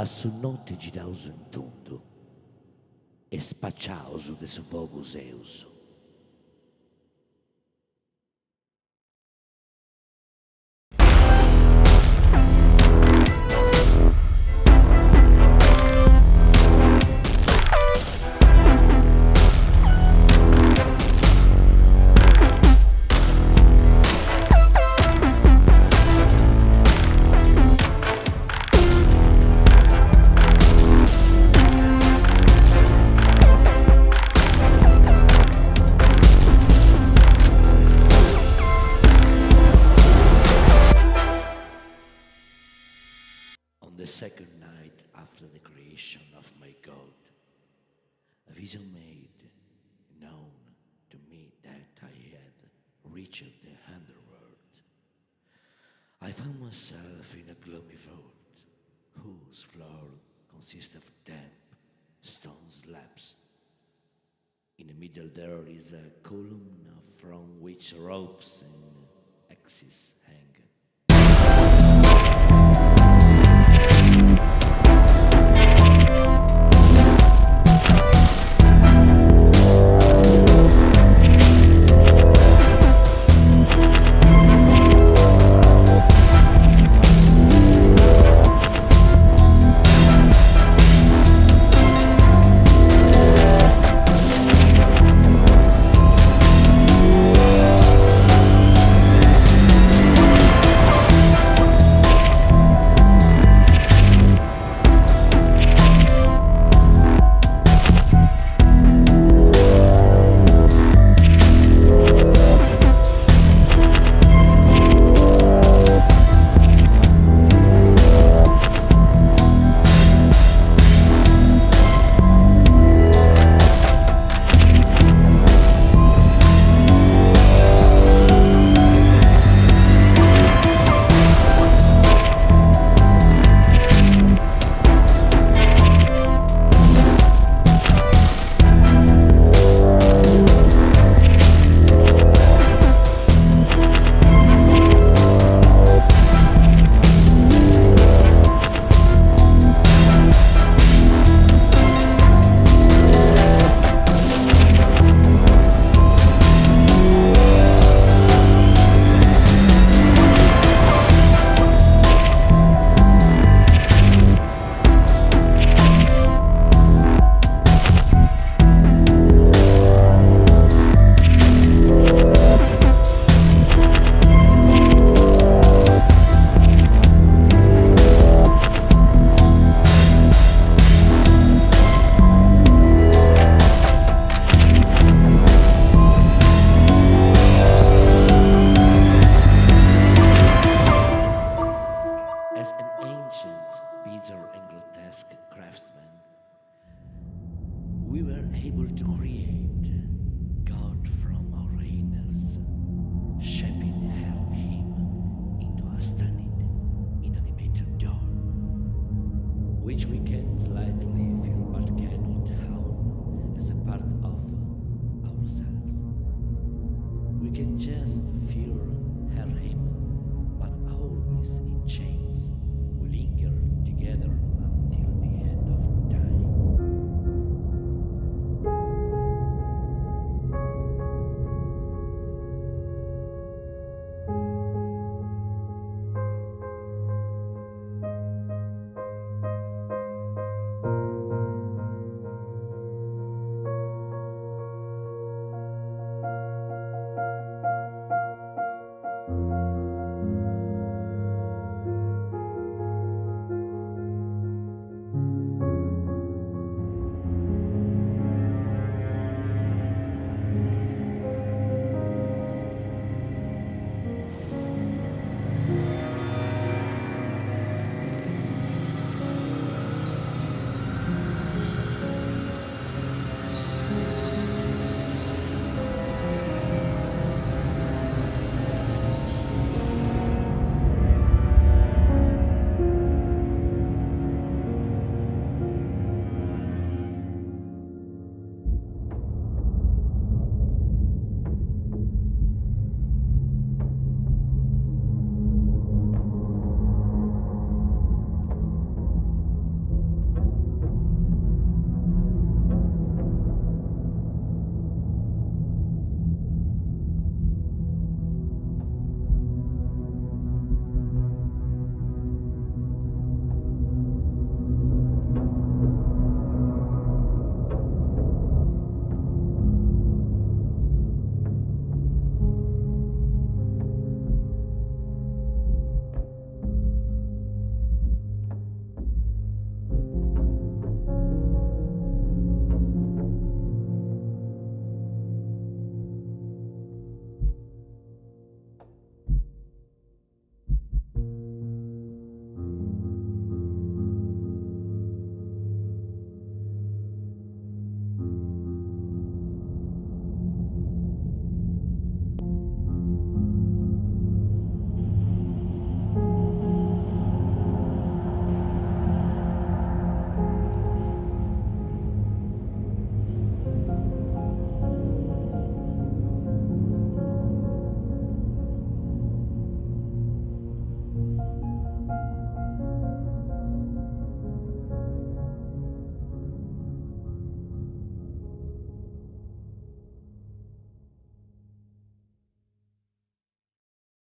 Su notte girauso in tondo e spacciauso de su vogos eus. On the second night after the creation of my God, a vision made known to me that I had reached the underworld. I found myself in a gloomy vault, whose floor consists of damp stone slabs. In the middle there is a column from which ropes and axes hang. As an ancient, bitter and grotesque craftsman, we were able to create God from our innards, shaping him into a stunning, inanimated doll, which we can slightly feel but cannot own as a part of ourselves. We can just feel him, but always in chains.